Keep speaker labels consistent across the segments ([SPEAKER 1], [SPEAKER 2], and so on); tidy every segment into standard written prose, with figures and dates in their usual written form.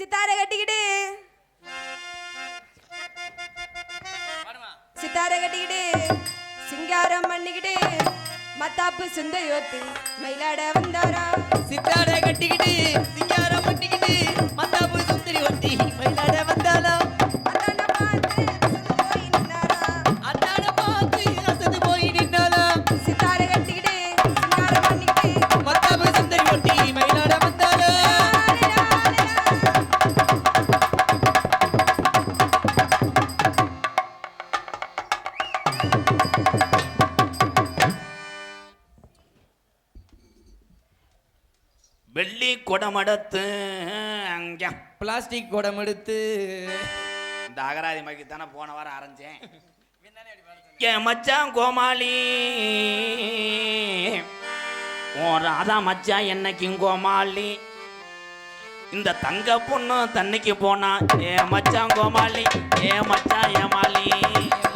[SPEAKER 1] சித்தாரை கட்டிக்கிட்டு சித்தாரை கட்டிக்கிட்டு சிங்காரம் பண்ணிக்கிட்டு மத்தாப்பு சுந்தையோத்தி மயிலாட வந்தாரா.
[SPEAKER 2] சித்தாரை கட்டிக்கிட்டு சிங்காரம் பண்ணிக்கிட்டு மத்தாப்பு சுந்தரி ஒத்தி மயிலாட வந்தாரா.
[SPEAKER 1] சித்தாரை கட்டிக்கிட்டு சிங்காரம் பண்ணிக்கிட்டு
[SPEAKER 2] மத்தாப்பு சுந்தரி ஒத்தி மயிலாட வந்தாரா.
[SPEAKER 3] வெள்ளி குடமடத்து அங்க
[SPEAKER 2] பிளாஸ்டிக் குடம் எடுத்து
[SPEAKER 3] இந்த அகராதி மைக்கு தானே போன வாரம் அரைஞ்சேன். என் மச்சான் கோமாளி ஓ ராதா மச்சான் என்னைக்கும் கோமாளி. இந்த தங்க பொண்ணு தண்ணிக்கு போனா ஏ மச்சான் கோமாளி ஏ மச்சான் ஏமாளி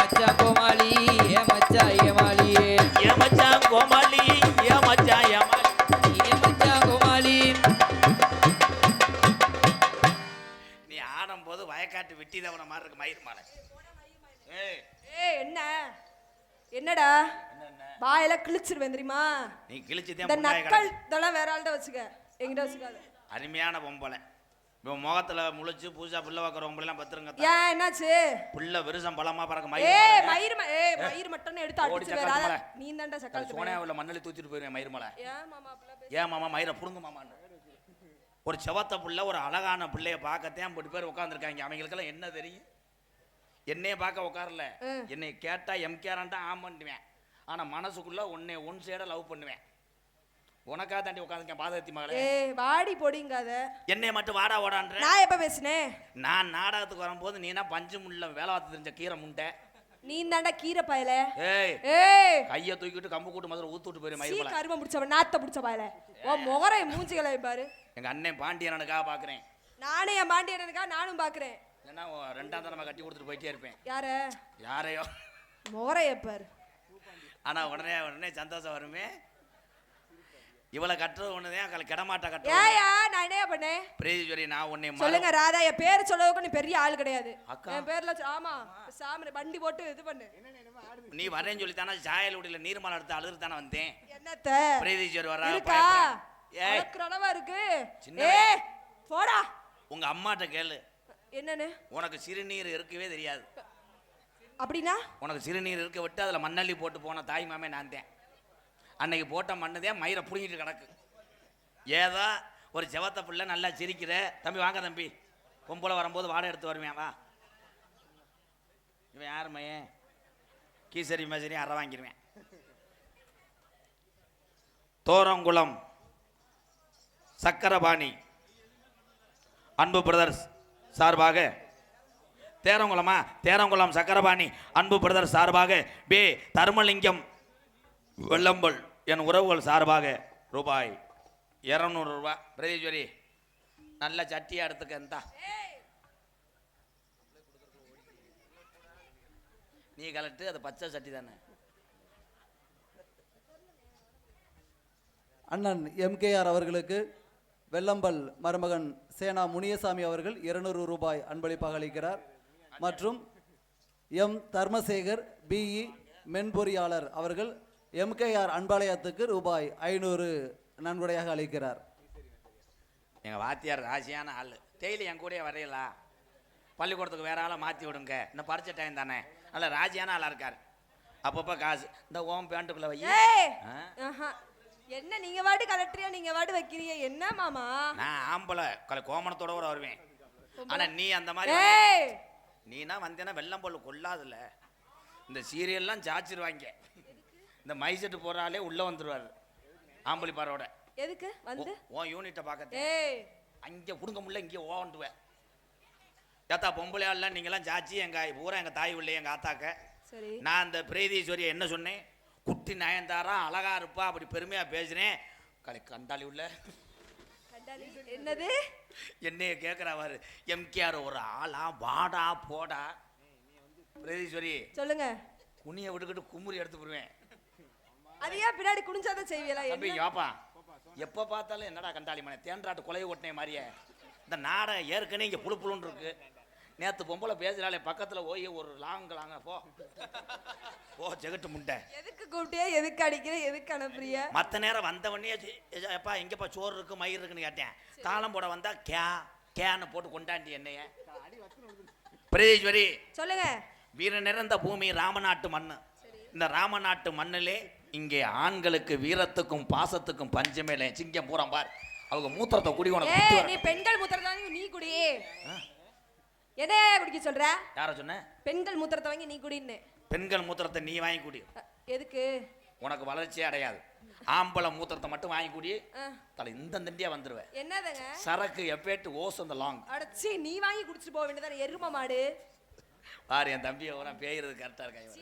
[SPEAKER 2] மச்சான் கோமாளி ஏ மச்சான் ஏமாளி
[SPEAKER 3] ஏ மச்சான் கோமாளி ஏ மச்சான் ஏமாளி
[SPEAKER 2] ஏ மச்சான் கோமாளி.
[SPEAKER 3] நீ ஆடும்போது வயக்காட்டு வெட்டி தவண மாதிரி இருக்கு மயிர் மாலை.
[SPEAKER 1] என்ன என்னடா வாயில கிழிச்சிருவேன் தெரியுமா?
[SPEAKER 3] நீ
[SPEAKER 1] இந்த
[SPEAKER 3] கிழிச்சுதான்
[SPEAKER 1] நக்கல் இதெல்லாம் வேற ஆள்கிட்ட வச்சுக்க, எங்கிட்ட வச்சுக்காத.
[SPEAKER 3] அருமையான பொம்பளை. இப்போ முகத்துல முழிச்சு பூஜா புள்ள வைக்கிற பொம்பளைலாம் பத்திரங்க.
[SPEAKER 1] ஏன் என்னாச்சு?
[SPEAKER 3] புள்ள விருசம் பழமா பறக்க
[SPEAKER 1] மயிர் மட்டும் எடுத்து அடிச்சு வேற நீ தான்டா சக்கால்
[SPEAKER 3] சோனியாவில் மண்ணலி தூக்கிட்டு போயிருவேன் மயிர் மலை.
[SPEAKER 1] ஏன் மாமா
[SPEAKER 3] ஏன் மாமா மயிரை புடுங்க மாமான்னு. ஒரு செவத்த புள்ள ஒரு அழகான பிள்ளைய பார்க்கத்தான் 50 பேர் உட்காந்துருக்காங்க. அவங்களுக்கெல்லாம் என்ன தெரியும்? என்னைய பார்க்க உட்காரல, என்னை கேட்டா எம்கேரான்ட்டா ஆமண்டுவேன். ஆனா மனசுக்குள்ள உன்னை ஒன் சைட லவ் பண்ணுவேன். உனக்கா தாண்டி உட்காந்துருக்கேன் பாதத்தி மகளே.
[SPEAKER 1] வாடி பொடிங்காத
[SPEAKER 3] என்னைய மட்டும் வாடா ஓடான்ற.
[SPEAKER 1] நான் எப்ப பேசினேன்?
[SPEAKER 3] நான் நாடகத்துக்கு வரும்போது நீனா பஞ்சு முள்ள வேலை பார்த்து தெரிஞ்ச கீரை முண்டை.
[SPEAKER 1] நீ தாண்டா கீரை பயல.
[SPEAKER 3] ஏய் கையை தூக்கிட்டு கம்பு கூட்டு மாதிரி ஊத்து விட்டு போயிரு மயிர் மலை.
[SPEAKER 1] கரும முடிச்சவன் நாத்த புடிச்ச பயல. ஓ முகரை மூஞ்சிகளை பாரு.
[SPEAKER 3] எங்க அண்ணன் பாண்டியனுக்காக பாக்குறேன்.
[SPEAKER 1] நானே என் பாண்டியனுக்காக நானும் பாக்குறேன்.
[SPEAKER 3] ஏன்னா 2ஆம் தடவை கட்டி கொடுத்துட்டு போயிட்டே இருப்பேன். யாரையோ
[SPEAKER 1] முகரைய பாரு.
[SPEAKER 3] ஆனா உடனே சந்தோஷம் வருமே. இவளை கட்டுறது ஒண்ணுதான் கிடமாட்ட கட்டுறது.
[SPEAKER 1] ஏயா நான் என்ன பண்ணேன்?
[SPEAKER 3] பிரீதீஸ்வரி நான் உன்னை
[SPEAKER 1] சொல்லுங்க ராதா, என் பேர் சொல்லவுக்கு நீ பெரிய ஆள் கிடையாது. என் பேர்ல ஆமா சாமி வண்டி போட்டு இது பண்ணு.
[SPEAKER 3] நீ வரேன்னு சொல்லி தானே சாயலுடியில நீர்மலை எடுத்து அழுது தானே வந்தேன்.
[SPEAKER 1] என்னத்த
[SPEAKER 3] பிரீதீஸ்வரி வர
[SPEAKER 1] கனவா இருக்கு. ஏய் போடா.
[SPEAKER 3] உங்க அம்மாட்ட கேளு
[SPEAKER 1] என்னன்னு.
[SPEAKER 3] உனக்கு சிறுநீர் இருக்கவே தெரியாது.
[SPEAKER 1] அப்படின்னா
[SPEAKER 3] உனக்கு சிறுநீர் இருக்க விட்டு அதுல மண்ணள்ளி போட்டு போன தாய் மாமே நான் தான். அன்னைக்கு போட்ட மண்ணுதான் மயிரை புடுங்கிட்டு கிடக்கு. ஏதோ ஒரு செவத்த பிள்ளை நல்லா சிரிக்கிற தம்பி வாங்க தம்பி பொம்பளை வரும்போது வாடகை எடுத்து வருவேன் வா. இவன் யார் மையன் கீசரி மசரி அற வாங்கிடுவேன். தோரங்குளம் சக்கரபாணி அன்பு பிரதர்ஸ் சார்பாக தேரங்குளம் சக்கரபாணி அன்பு பிரதர் சார்பாக பே தர்மலிங்கம் வெள்ளம்பல் என் உறவுகள் சார்பாக ரூபாய் 200 பிரதீஸ்வரி நல்ல சட்டியா எடுத்துக்கா. நீ கலட்டு அது பச்சை சட்டி தானே.
[SPEAKER 4] அண்ணன் எம்கேஆர் அவர்களுக்கு வெள்ளம்பல் மருமகன் சேனா முனியசாமி அவர்கள் 200 ரூபாய் அன்பளிப்பாக அளிக்கிறார். மற்றும் எம் தர்மசேகர் பிஇ மென்பொறியாளர் அவர்கள் எம்கேஆர் அன்பாலயத்துக்கு ரூபாய் 500 நன்கொடையாக அளிக்கிறார்.
[SPEAKER 3] எங்கள் வாத்தியார் ராசியான ஆள். டெய்லி என் கூட வரையலாம். பள்ளிக்கூடத்துக்கு வேற ஆளை மாற்றி விடுங்க. இன்னும் பறிச்ச டைம் தானே. நல்ல ராசியான ஆளாக இருக்கார். அப்பப்போ காசு இந்த ஓம் பேண்ட்டுக்குள்ளே வை.
[SPEAKER 1] என்ன நீங்க வாட்டு கலெக்டரியா நீங்க வாட்டு வைக்கிறீங்க என்ன மாமா?
[SPEAKER 3] நான் ஆம்பளை கோமணத்தோட கூட வருவேன். ஆனால் நீ அந்த மாதிரி நீனா வந்தேன்னா வெள்ளம்பொல் கொள்ளாதுல்ல. இந்த சீரியல்லாம் சாச்சிருவாங்க. இந்த மைசெட்டு போறாலே உள்ள வந்துருவாரு ஆம்பளி பாரோட.
[SPEAKER 1] எதுக்கு வந்து
[SPEAKER 3] உன் யூனிட்டை பார்க்க அங்கே புடுங்க முடியல இங்கே ஓண்டுவேன். ஏத்தா பொம்பளையாள்லாம் நீங்களாம் சாச்சி பூரா எங்கள் தாய் உள்ள எங்கள் ஆத்தாக்க. நான் அந்த பிரீதீஸ்வரியை என்ன சொன்னேன்? குட்டி நயன்தாரா அழகா இருப்பா அப்படி பெருமையா பேசுறேன். கண்டாளி உள்ள
[SPEAKER 1] என்னது
[SPEAKER 3] என்னைய கேட்குறாரு எம்கேஆர் ஒரு ஆளா வாடா போடா. பிரீதீஸ்வரி சொல்லுங்க. குனியை விட்டுக்கிட்டு குமுறி எடுத்து போடுவேன்.
[SPEAKER 1] அது ஏன் பின்னாடி குனிஞ்சாதான் செய்வீங்களா?
[SPEAKER 3] எப்போ பார்த்தாலும் என்னடா கண்டாளி மனை தேன்றாட்டு கொலை ஓட்டினே மாதிரியே இந்த நாடகம் ஏற்கனவே இங்கே புழு புழுன்னு இருக்கு. நேற்று பொம்பளை பேசுகிறாளே பக்கத்தில் போய் ஒரு லாங்க போ செகட்டு முண்டை.
[SPEAKER 1] எதுக்கு கூப்பிட்டியா, எதுக்கு அடிக்கிற, எதுக்கு அனுப்புறிய?
[SPEAKER 3] மற்ற நேரம் வந்தவொடனே எப்பா எங்கப்பா சோறு இருக்கு மயிர் இருக்குன்னு கேட்டேன். தாளம் போட வந்தா கேன்னு போட்டு கொண்டாண்டி என்னைய. பிரதீஸ்வரி
[SPEAKER 1] சொல்லுங்க.
[SPEAKER 3] வீர நிறைந்த பூமி ராமநாட்டு மண்ணு. இந்த ராமநாட்டு மண்ணிலே இங்கே ஆண்களுக்கு வீரத்துக்கும் பாசத்துக்கும் பஞ்சமே இல்லை. சிங்கம் பூரா பார், அவங்க மூத்திரத்தை குடி.
[SPEAKER 1] நீ பெண்கள் மூத்திரத்தை வாங்கி நீ குடி. என்ன குடிக்க சொல்ற?
[SPEAKER 3] யார சொன்ன?
[SPEAKER 1] பெண்கள் மூத்திரத்தை வாங்கி நீ குடின்னு.
[SPEAKER 3] பெண்கள் மூத்திரத்தை நீ வாங்கி குடி.
[SPEAKER 1] எதுக்கு?
[SPEAKER 3] உனக்கு வளர்ச்சியே அடையாது. ஆம்பளை மூத்திரத்தை மட்டும் வாங்கி குடி. தலை இந்த தண்டியா வந்துருவேன்.
[SPEAKER 1] என்னதுங்க?
[SPEAKER 3] சரக்கு எப்பேட்டு ஓஸ் அந்த லாங்.
[SPEAKER 1] அடச்சி, நீ வாங்கி குடிச்சிட்டு போக வேண்டியதானே எரும மாடு.
[SPEAKER 3] பாரு என் தம்பியை ஒரு பேயிறது கரெக்டா இருக்காங்க.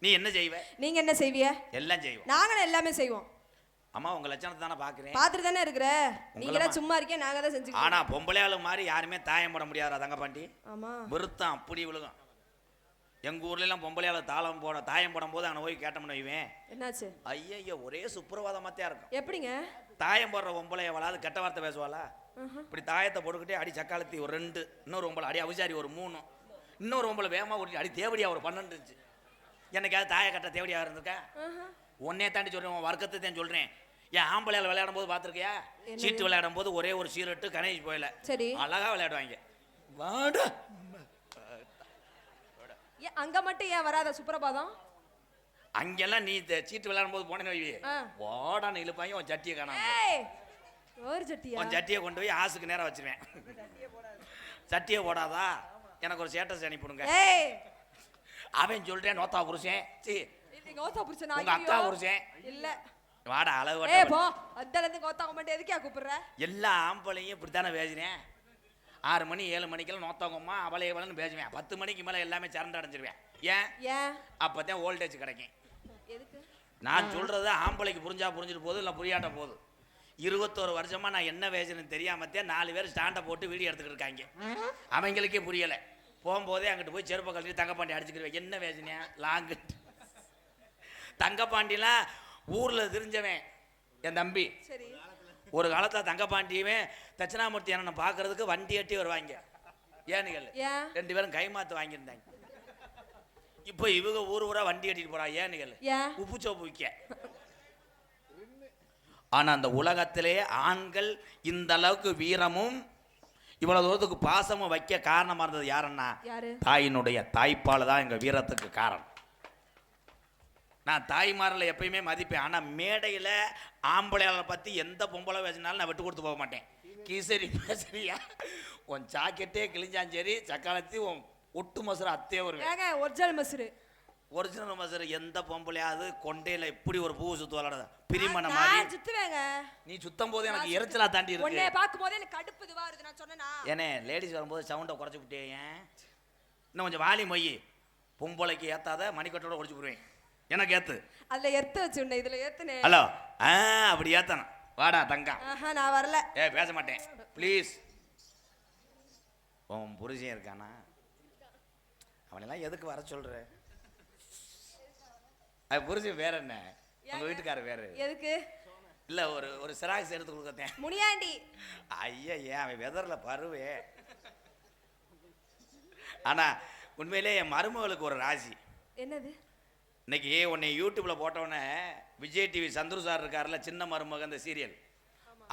[SPEAKER 3] நீ என்ன செய்வ?
[SPEAKER 1] நீங்க என்ன செய்வீங்க?
[SPEAKER 3] எல்லாம் செய்வோம்.
[SPEAKER 1] நாங்களும் எல்லாமே செய்வோம்.
[SPEAKER 3] அம்மா உங்க லட்சணத்தை தானே பாக்குறேன்.
[SPEAKER 1] பாத்துட்டு தானே இருக்கிற. நீங்களே சும்மா இருக்கே, நாங்க தான் செஞ்சுக்கிறோம்.
[SPEAKER 3] ஆனா பொம்பளையாளு மாதிரி யாருமே தாயம் போட முடியாதா தங்க பாண்டி?
[SPEAKER 1] ஆமா.
[SPEAKER 3] விருத்தம் அப்படி விழுகும். எங்க ஊர்ல எல்லாம் பொம்பளையாளு தாயம் போடும் போது அங்க போய் கேட்டோம்னு வைவேன்.
[SPEAKER 1] என்னாச்சு?
[SPEAKER 3] ஐயா ஒரே சுப்பிரவாதமாத்தியா இருக்கும்.
[SPEAKER 1] எப்படிங்க?
[SPEAKER 3] தாயம் போடுற பொம்பளைய வளாது கெட்ட வார்த்தை பேசுவாளா? இப்படி தாயத்தை போட்டுக்கிட்டே அடி சக்காலத்தி ஒரு 2, இன்னொரு பொம்பளை அடி அவிசாரி ஒரு 3, இன்னொரு பொம்பளை வேகமா ஓட்டி அடி தேவடியா ஒரு 12 இருந்துச்சு. என்னைக்காவது தாய கட்ட தேவடியா இருந்திருக்கா? ஒன்னே தாண்டி சொல்றேன், வர்க்கத்தை தான் சொல்றேன். ஏன் ஆம்பளையால் விளையாடும் போது பார்த்துருக்கியா? சீட்டு விளையாடும் போது ஒரே ஒரு சீரட்டு கணேஷ் போயில
[SPEAKER 1] சரி
[SPEAKER 3] அழகா விளையாடுவாங்க. வாடா
[SPEAKER 1] அங்க மட்டும் ஏன் வராத சுப்பிரபாதம்?
[SPEAKER 3] அங்கெல்லாம் நீ சீட்டு விளையாடும் போது போனேன்னு வைவி வாடான்னு இழுப்பாங்க. உன் சட்டியை காணாம.
[SPEAKER 1] ஒரு சட்டியா?
[SPEAKER 3] உன் சட்டியை கொண்டு போய் ஆசுக்கு நேரம் வச்சிருவேன். சட்டியை போடாதா எனக்கு ஒரு ஸ்டேட்டஸ் அனுப்பிடுங்க. அவன் சொல்றேன் நோத்தா புருஷன்.
[SPEAKER 1] நோத்தா புருஷன்
[SPEAKER 3] உங்க அக்கா புருஷன்
[SPEAKER 1] இல்ல.
[SPEAKER 3] வாடா அளவு
[SPEAKER 1] போ. அந்தல இருந்து கோத்தா கமெண்ட் எதுக்கே கூப்பிடுற? எல்லா
[SPEAKER 3] ஆம்பளையும் இப்படித்தானே பேசுறேன். 6 மணி 7 மணிக்கெல்லாம் நோத்தவங்கம்மா அவளை எவ்வளோன்னு பேசுவேன். 10 மணிக்கு மேலே எல்லாமே சரண்டு அடைஞ்சிருவேன். ஏன்? அப்போதான் ஓல்டேஜ் கிடைக்கும்.
[SPEAKER 1] எதுக்கு?
[SPEAKER 3] நான் சொல்றது ஆம்பளைக்கு புரிஞ்சிட்டு போகுது இல்லை புரியாட்ட போகுது. 21 வருஷமா நான் என்ன பேசுறேன்னு தெரியாமத்தே 4 பேர் ஸ்டாண்டை போட்டு வீடியோ எடுத்துக்கிட்டு இருக்காங்க. அவங்களுக்கே புரியலை. போகும்போதே அங்கிட்டு போய் செருப்பை கழட்டி தங்கப்பாண்டி அடிச்சுக்கிடுவேன். என்ன பேசுனேன் லாங்கு. தங்கப்பாண்டிலாம் ஊரில் தெரிஞ்சவன் என் தம்பி. ஒரு காலத்தில் தங்கப்பாண்டியுமே தட்சிணாமூர்த்தி அண்ணனை பார்க்கறதுக்கு வண்டி கட்டி வருவாங்க. ஏனுகள் 2 பேரும் கைமாத்து வாங்கியிருந்தாங்க. இப்போ இவங்க ஊரா வண்டி கட்டிட்டு போறாங்க. ஏனுகள் உப்பு சோப்பு விற்க. ஆனா அந்த உலகத்திலே ஆண்கள் இந்த அளவுக்கு வீரமும் இவ்வளவு தூரத்துக்கு பாசமும் வைக்க காரணமா இருந்தது யாருன்னா தாயினுடைய தாய்ப்பால் தான் எங்க வீரத்துக்கு காரணம். நான் தாய்மாரில் எப்பயுமே மதிப்பேன். ஆனால் மேடையில் ஆம்பளையாளை பற்றி எந்த பொம்பளை பேசினாலும் நான் விட்டு கொடுத்து போக மாட்டேன். கீசரி பேசுறியா, உன் ஜாக்கெட்டே கிழிஞ்சான் சரி, சக்காலத்தி உன் ஒட்டு மசுறு அத்தையே வருவேன். ஒரிஜினல் மசுறு எந்த பொம்பளையாவது கொண்டையில் இப்படி ஒரு பூ சுத்து விளாட பிரிமண மாதிரி சுத்துவேங்க. நீ சுத்தம் போது எனக்கு எரிச்சலா தாண்டி இருக்கு.
[SPEAKER 1] பார்க்கும்போது எனக்கு கடுப்பு இதுவா இருக்கு. நான் சொன்னேனா
[SPEAKER 3] ஏனே லேடிஸ் வரும்போது சவுண்டை குறைச்சி விட்டேன். இன்னும் கொஞ்சம் வாலி மொய் பொம்பளைக்கு ஏத்தாத மணிக்கட்டோட ஒழிச்சு போடுவேன். எனக்கு ஏத்து
[SPEAKER 1] அதுல எடுத்து வச்சுடனே இதுல ஏத்துனே.
[SPEAKER 3] ஹலோ அப்படி ஏத்தணும். வாடா தங்கம்.
[SPEAKER 1] நான் வரல.
[SPEAKER 3] பேச மாட்டேன் ப்ளீஸ். உன் புருஷன் இருக்கானா? அவனெல்லாம் எதுக்கு வர சொல்ற? அது புருஷன் வேற என்ன? உங்க வீட்டுக்காரர் வேற
[SPEAKER 1] எதுக்கு?
[SPEAKER 3] இல்ல ஒரு சிராக்ஸ் எடுத்து கொடுக்கத்தேன்.
[SPEAKER 1] முனியாண்டி.
[SPEAKER 3] ஐயா அவன் வெதர்ல பருவே. ஆனா உண்மையிலே என் மருமகளுக்கு ஒரு ராசி.
[SPEAKER 1] என்னது?
[SPEAKER 3] இன்னைக்கு உன்னை யூடியூப்ல போட்டவொடனே விஜய் டிவி சந்துரு சார் இருக்காருல்ல, சின்ன மருமக அந்த சீரியல்,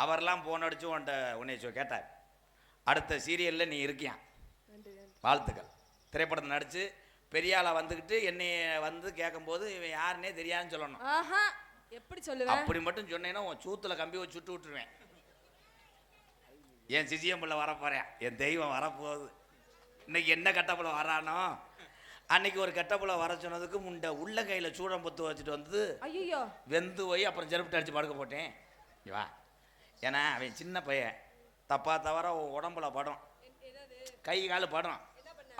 [SPEAKER 3] அவரெல்லாம் போன் அடிச்சு உன்னை கேட்டார். அடுத்த சீரியல்ல நீ இருக்கியான், வாழ்த்துக்கள். திரைப்படத்தை நடிச்சு பெரிய ஆளா வந்துக்கிட்டு என்னை வந்து கேட்கும்போது இவன் யாருன்னே தெரியாதுன்னு சொல்லணும்.
[SPEAKER 1] எப்படி சொல்லுவேன்?
[SPEAKER 3] அப்படி மட்டும் சொன்னேன்னா உன் சூத்துல கம்பி வச்சு சுட்டு விட்டுருவேன். என் சிசியம் பிள்ளை வரப்போறேன், என் தெய்வம் வரப்போகுது. இன்னைக்கு என்ன கட்டப்புல வரானோ அன்னைக்கு ஒரு கெட்டப்புல வர சொன்னதுக்கு முண்டை உள்ள கையில சூடம் பொத்து வச்சுட்டு வந்து வெந்து போய் அப்புறம் செருப்பு அடிச்சு படுக்க போட்டேன். வா, ஏன்னா அவன் சின்ன பையன், தப்பா தவற உடம்புல படம், கை காலு படம்.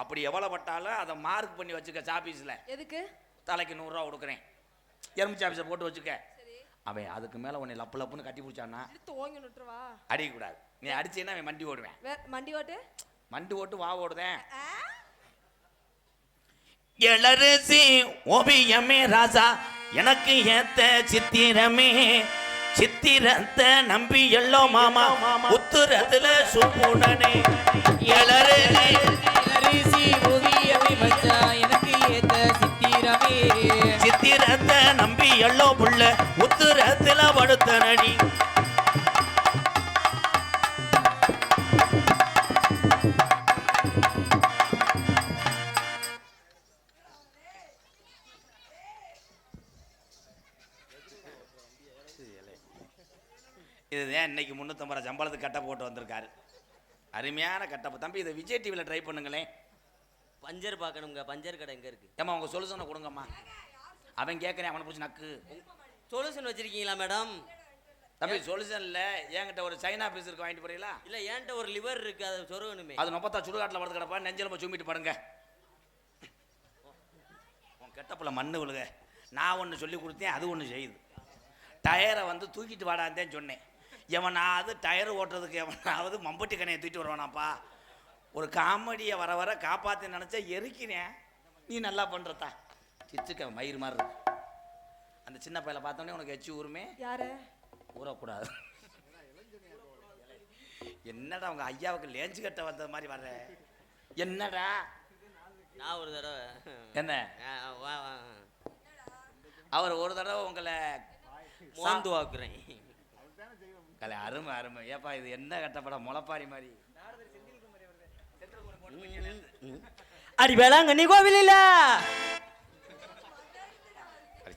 [SPEAKER 3] அப்படி எவ்வளவு பட்டாலும் அதை மார்க் பண்ணி வச்சுக்க சாப்பீஸ்ல.
[SPEAKER 1] எதுக்கு?
[SPEAKER 3] தலைக்கு 100 ரூபா கொடுக்குறேன், எறும்பு சாப்பீஸை போட்டு வச்சுக்க. அவன் அதுக்கு மேல உன்னை லப்பு லப்புன்னு கட்டி பிடிச்சான்னா அடிக்க கூடாது. நீ அடிச்சேன்னா அவன் மண்டி ஓடுவேன். மண்டி ஓட்டு வா ஓடுதேன். எழரசி ஓவியமே ராசா எனக்கு ஏத்த சித்திரமே சித்திரத்தை நம்பி எல்லோ மாமா உத்துரத்துல சுப்புடனே எழறு
[SPEAKER 2] அரிசி ஓவியமே மச்சான் எனக்கு ஏத்த சித்திரமே
[SPEAKER 3] சித்திரத்தை நம்பி எல்லோ புள்ள உத்துரத்துல படுத்த நடி இதுதான் இன்னைக்கு 350 ரூபா சம்பளத்துக்கு கட்ட போட்டு வந்திருக்காரு. அருமையான கட்டப்பு தம்பி. இதை விஜய் டிவியில் ட்ரை பண்ணுங்களேன்.
[SPEAKER 2] பஞ்சர் பார்க்கணுங்க. பஞ்சர் கடை எங்க இருக்கு?
[SPEAKER 3] ஏமா உங்க சொல்யூஷனை கொடுங்கம்மா. அவன் கேட்குறேன், அவனை பிடிச்சி நக்கு.
[SPEAKER 2] சொல்யூஷன் வச்சிருக்கீங்களா மேடம்?
[SPEAKER 3] தம்பி சொல்யூஷன் இல்லை, என்கிட்ட ஒரு சைனா பீஸ் இருக்கு, வாங்கிட்டு போறீங்களா?
[SPEAKER 2] இல்லை, என்கிட்ட ஒரு லிவர் இருக்கு, அதை சொருகணுமே.
[SPEAKER 3] அது 30 சுடுகாட்டில் படுத்து கிடப்பா, நெஞ்சலம்ப சும்பிட்டு பாருங்க. உன் கெட்டப்புல மண்ணு விழுக. நான் ஒன்று சொல்லி கொடுத்தேன், அது ஒன்று செய்யுது. டயரை வந்து தூக்கிட்டு வாடாந்தேன்னு சொன்னேன். எவனாவது டயர் ஓட்டுறதுக்கு எவனாவது மம்பட்டி கணையை தூக்கிட்டு வருவானாப்பா. ஒரு காமெடியை வர வர காப்பாற்றி நினச்சா எரிக்கிறேன். நீ நல்லா பண்ணுறதா சிச்சுக்க மயிறு மாதிரி இருக்கு. அந்த சின்ன பையலை பார்த்தோன்னே உனக்கு எச்சு ஊருமே.
[SPEAKER 1] யாரு
[SPEAKER 3] ஊறக்கூடாது. என்னடா உங்க ஐயாவுக்கு லேஞ்சு கட்ட வந்த மாதிரி வர்ற? என்னடா
[SPEAKER 2] நான் ஒரு தடவை
[SPEAKER 3] என்ன அவர் ஒரு தடவை உங்களை
[SPEAKER 2] மோந்து வாக்குறேன்.
[SPEAKER 3] கலை அருமை அருமை. ஏப்பா இது என்ன கட்டப்படம் முளைப்பாரி மாதிரி.
[SPEAKER 2] அடி வேளாங்கண்ணி கோவில் இல்ல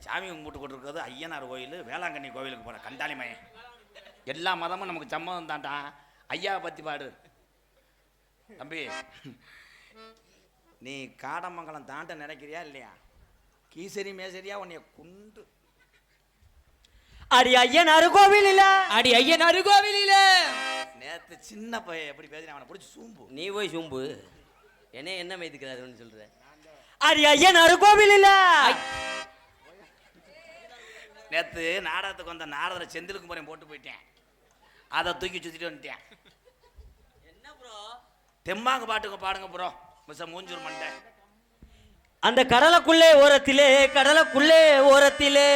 [SPEAKER 3] சாமி கும்பிட்டு கொண்டிருக்கிறது ஐயனார் கோயில். வேளாங்கண்ணி கோவிலுக்கு போற கண்டாளி மயன். எல்லா மதமும் நமக்கு சம்மதம் தான்டா. ஐயாவை பத்தி பாடு தம்பி. நீ காடமங்கலம் தாண்ட நினைக்கிறியா இல்லையா? கீசரி மேசரியா உன்னைய குண்டு.
[SPEAKER 2] அடி ஐயனார் கோவில் இல்ல. அடி ஐயனார் கோவில் இல்ல.
[SPEAKER 3] நேத்து சின்ன பையன் எப்படி பேசுறேன், அவனை பிடிச்சி சூம்பு.
[SPEAKER 2] நீ போய் சூம்பு. என்ன மைத்துக்கிறாருன்னு சொல்ற? அடி ஐயனார் கோவில் இல்ல.
[SPEAKER 3] நேத்து நாடகத்துக்கு வந்த நாடகரை செந்திலுக்கு முறையும் போட்டு போயிட்டேன். அதை தூக்கி சுத்திட்டு வந்துட்டேன்.
[SPEAKER 2] என்ன ப்ரோ?
[SPEAKER 3] தெம்மாங்க பாட்டுங்க பாடுங்க ப்ரோ. மிஸ் மூஞ்சூர் மண்டை.
[SPEAKER 2] அந்த கடலுக்குள்ளே ஓரத்திலே கடலுக்குள்ளே ஓரத்திலே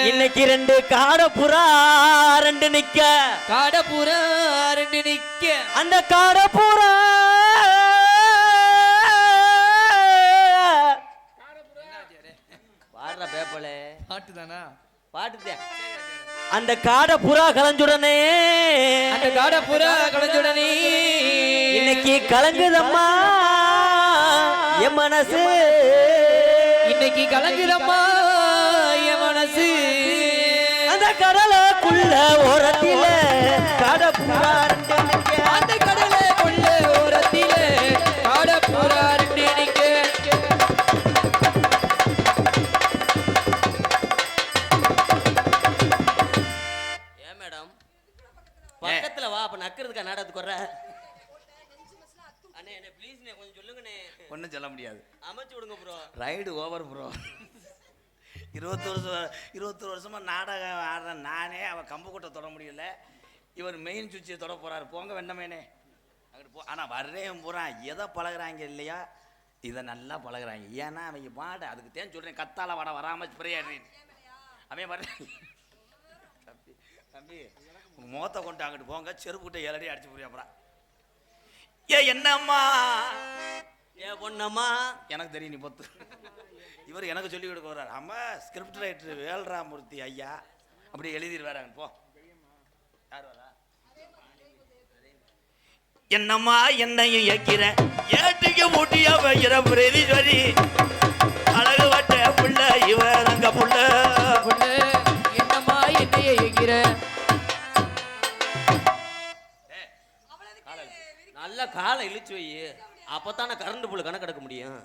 [SPEAKER 2] இன்னைக்கு 2 காடப்புறா 2 நிக்க. காடப்புறா 2 நிக்க. அந்த காடப்புறா பாடுற பேப்பலே பாட்டு தானா? பாட்டுதான். அந்த காடப்புறா கலஞ்சுடனே இன்னைக்கு கலங்குதம்மா என் மனசு. இன்னைக்கு கலங்குதம்மா என் மனசு. அந்த கடலுக்குள்ள ஓரத்தில காடப்புறா 2 நிக்க. அந்த கடலுக்குள்ள ஓரத்தில காடப்புறா 2 நிக்க. பக்கத்துல வா, அப்ப நக்கிறதுக்கா நாடகத்துக்கு வர்ற? அண்ணே என்ன ப்ளீஸ் நே கொஞ்சம் சொல்லுங்கண்ணே.
[SPEAKER 3] ஒன்றும் சொல்ல முடியாது.
[SPEAKER 2] அமைச்சு விடுங்க ப்ரோ.
[SPEAKER 3] Ride over bro. 21 வருஷமா நாடகம் ஆடுறேன் நானே. அவன் கம்பு கூட்ட தொட முடியல. இவர் மெயின் சுவிட்சை தொட போறாரு. போங்க வெண்ணமேனே அங்கிட்டு போ. ஆனால் வர்றேன் பூரா எதை பழகுறாங்க இல்லையா, இதை நல்லா பழகுறாங்க. ஏன்னா அவங்க பாட அதுக்கு தேன் சொல்றேன். கத்தால வட வராமல் ஸ்ப்ரே ஆடுறேன். அவன் வர்றேன். தம்பி தம்பி உங்க முகத்தை கொண்டு அங்கிட்டு போங்க. செருப்புக்கிட்ட 7 அடி அடிச்சு போறியா அப்புறம். என்னம்மா
[SPEAKER 2] பொண்ணம்மா
[SPEAKER 3] எனக்கு தெரியும் நீ பொத்து. இவர் எனக்கு சொல்லி கொடுக்க வர்றாரு. அம்மா ஸ்கிரிப்ட் ரைட்டர் வேல்ராமூர்த்தி ஐயா அப்படி எழுதிடுவாராங்க. போ. யார் வரா? என்னம்மா என்னையும் ஏக்கிற ஏட்டுக்கு மூட்டியா வைக்கிற பிரதீஸ்வரி அழகு வட்ட புள்ள இவர் அங்க புள்ள.
[SPEAKER 2] என்னம்மா என்னைய ஏக்கிற நல்ல காலை இழுச்சு வை. அப்பத்தான கரண்ட் புள்ள கணக்கு எடுக்க முடியும்.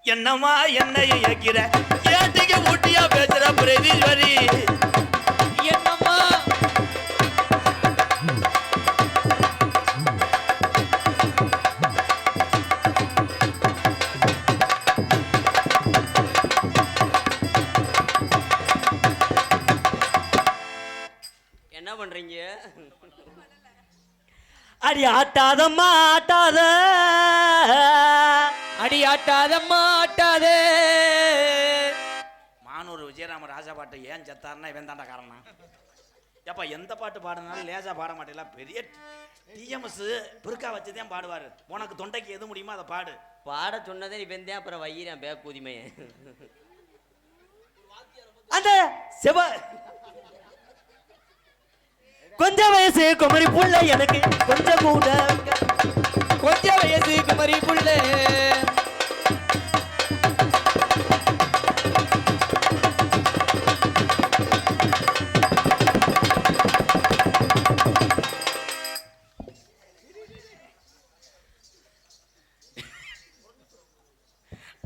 [SPEAKER 3] என்னம்மா என்னையும் ஏக்கிற ஏட்டுக்கு மூட்டியா பேசுற பிரதீஸ்வரி.
[SPEAKER 2] என்னம்மா என்ன பண்றீங்க? அடி ஆட்டாதம்மா ஆட்டாத, அடி ஆட்டாதம்மா ஆட்டாத.
[SPEAKER 3] மானூர் விஜயராம ராஜா பாட்டு ஏன் செத்தாருன்னா இவன் தாண்டா காரணம். ஏப்பா எந்த பாட்டு பாடுனாலும் லேசா பாட மாட்டேல, பெரிய டிஎம்எஸ் பிறுக்கா வச்சுதான் பாடுவாரு. உனக்கு தொண்டைக்கு எது முடியுமோ அதை பாடு.
[SPEAKER 2] பாட சொன்னதே நீ வெந்தேன், அப்புறம் வையிறேன் பே கூதிமையே. அந்த செவ கொஞ்சம் வயசு குமரி புள்ள எனக்கு கொஞ்சம் கூட, கொஞ்சம் வயசு குமரி புள்ள.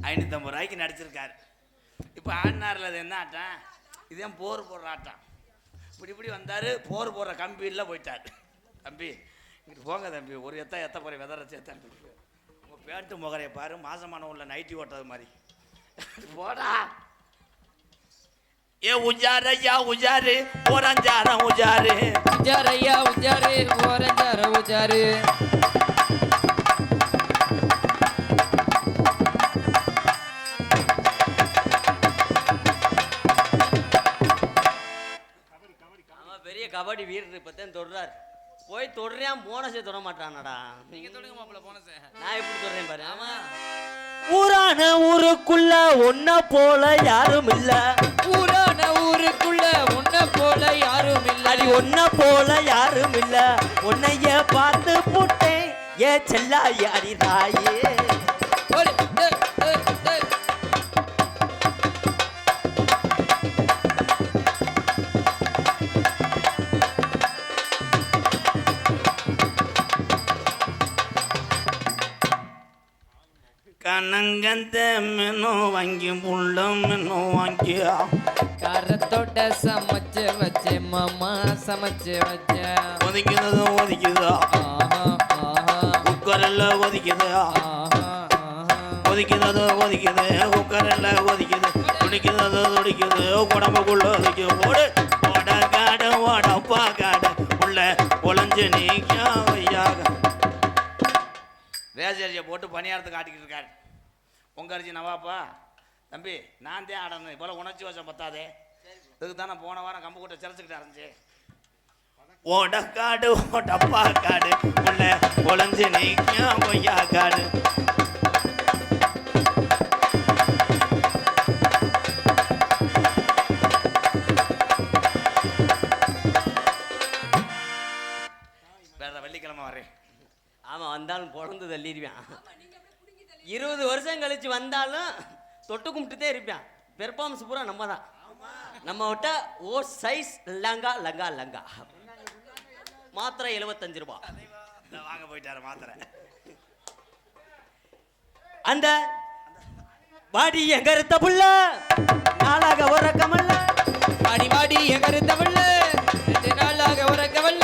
[SPEAKER 3] ₹550 நடிச்சிருக்காரு. இப்போ ஆடினார்ல அது என்ன ஆட்டம்? இதுதான் போர் போடுற ஆட்டம். இப்படி வந்தார், போர் போடுற கம்பியில் போயிட்டார். தம்பி இங்கிட்டு போங்க தம்பி, ஒரு எத்த போகிற விதற சேர்த்தா உங்கள் பேட்டு முகரையை பாரு, மாசமான உள்ள நைட்டி ஓட்டது மாதிரி போடா. ஏ உஜாரையா உஜாரு ஓரஞ்சாரம் உஜாரு,
[SPEAKER 2] உஜாரையா உஜாரு ஓரஞ்சாரம் உஜாரு. பெரிய கபடி வீரர் இப்பதான் தொடுறார். போய் தொடுறேன், போனஸே தொட மாட்டானடா.
[SPEAKER 5] நீங்க தொடுங்க மாப்பிள்ள போனஸே.
[SPEAKER 2] நான் எப்படி தொடுறேன் பாரு. ஆமா, ஊரான ஊருக்குள்ள ஒன்ன போல யாரும் இல்ல, ஊரான ஊருக்குள்ள ஒன்ன போல யாரும் இல்ல, அடி ஒன்ன போல யாரும் இல்ல. உன்னைய பார்த்து புட்டேன் ஏ செல்லாய் அடி தாயே.
[SPEAKER 3] கனங்கந்த மெனோ வாங்கி புள்ள மெனோ வாங்கி
[SPEAKER 5] காரத்தோட சமைச்சு வச்சே மாமா, சமைச்சு வச்ச.
[SPEAKER 3] ஒதுக்குதோ ஒதுக்குதா, குக்கரில் ஒதுக்குதா, ஒதுக்குதோ ஒதுக்குது, குக்கரில் ஒதுக்குது, துடிக்குதோ துடிக்குது, உடம்புக்குள்ள ஒதுக்கி ஓடு ஓட காடு ஓடப்பா காடு உள்ள ஒளிஞ்சு நீக்கா வையாக. ரேசரியை போட்டு பணியாரத்தை காட்டிக்கிட்டு இருக்காரு. பொங்கரிச்சி நவாப்பா தம்பி, நான் தான் ஆடணும், இவ்வளோ உணர்ச்சி வசம் பத்தாதே. இதுக்கு தானே போன வாரம் கம்பு கூட்ட சிறச்சுக்கிட்டு ஆரம்பிச்சு. ஓடக்காடு ஓடப்பா காடு உள்ள ஒளிஞ்சு நீக்கா கொய்யா காடு. வேற வெள்ளிக்கிழமை வரேன்.
[SPEAKER 2] ஆமா, வந்தாலும் பிறந்து தள்ளிடுவேன். 20 வருஷம் கழிச்சு வந்தாலும் தொட்டு கும்பிட்டுதே இருப்பேன். பெர்ஃபார்மன்ஸ் பூரா நம்ம தான். நம்ம விட்ட ஓ சைஸ் லங்கா லங்கா லங்கா. மாத்திரை ₹75.
[SPEAKER 3] வாங்க போயிட்டாரு மாத்திரை.
[SPEAKER 2] அந்த வாடி எங்க இருத்த புள்ள நாளாக உறக்கமல்ல, வாடி வாடி எங்க இருத்த புள்ள 2 நாளாக உறக்கமல்ல.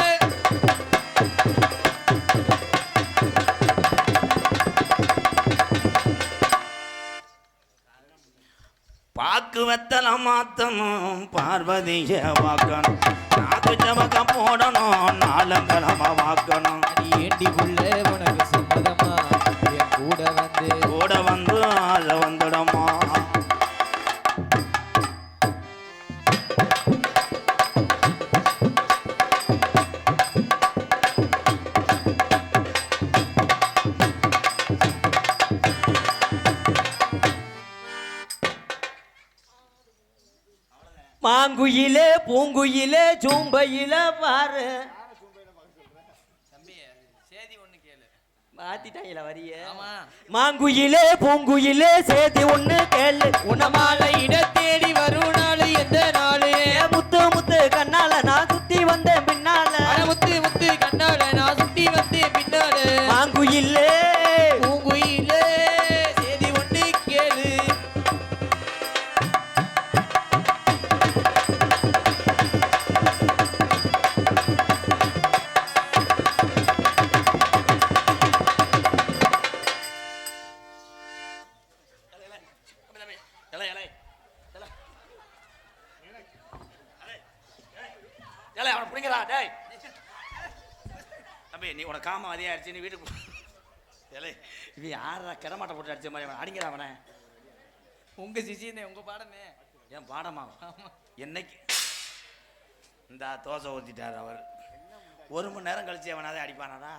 [SPEAKER 3] பாக்கு வெத்தல மாத்தணும், பார்வதிய வாக்கணும், நாக்கு ஜமக்கம் போடணும், நாளங்கிழமை வாக்கணும்.
[SPEAKER 5] ஏண்டி புள்ள உனக்கு சம்மதமா, என் கூட வந்து
[SPEAKER 3] அதை வந்துடமா.
[SPEAKER 2] மாங்குயிலே பூங்குயிலே ஜூம்பையில பாரு.
[SPEAKER 5] சேதி ஒண்ணு கேளு.
[SPEAKER 2] மாத்திட்டாங்களா வரிய?
[SPEAKER 5] ஆமா.
[SPEAKER 2] மாங்குயிலே பூங்குயிலே சேதி ஒண்ணு கேளு,
[SPEAKER 5] உனமாலை இட தேடி வரும் நாள் எந்த நாளு?
[SPEAKER 2] முத்து முத்து கண்ணால நான் சுத்தி வந்தேன் பின்னால,
[SPEAKER 5] முத்து முத்து கண்ணால நான் சுத்தி வந்தேன் பின்னால.
[SPEAKER 2] மாங்குயிலே
[SPEAKER 5] பூங்குயிலே சேதி ஒண்ணு கேளு.
[SPEAKER 3] தம்பி நீ உனக்கு காம அதே அடிச்சு நீ வீட்டுக்கு ஏலே இவன் யாரா கிடமாட்ட போட்டு அடிச்ச மாதிரி அவன் அடிங்கிற அவனை
[SPEAKER 5] உங்க சிசினே உங்க பாடமே
[SPEAKER 3] ஏன் பாடமா என்னைக்கு இந்த தோசை ஊற்றிட்டார் அவர் 1 மணி நேரம் கழிச்சு அவனாதே அடிப்பானாடா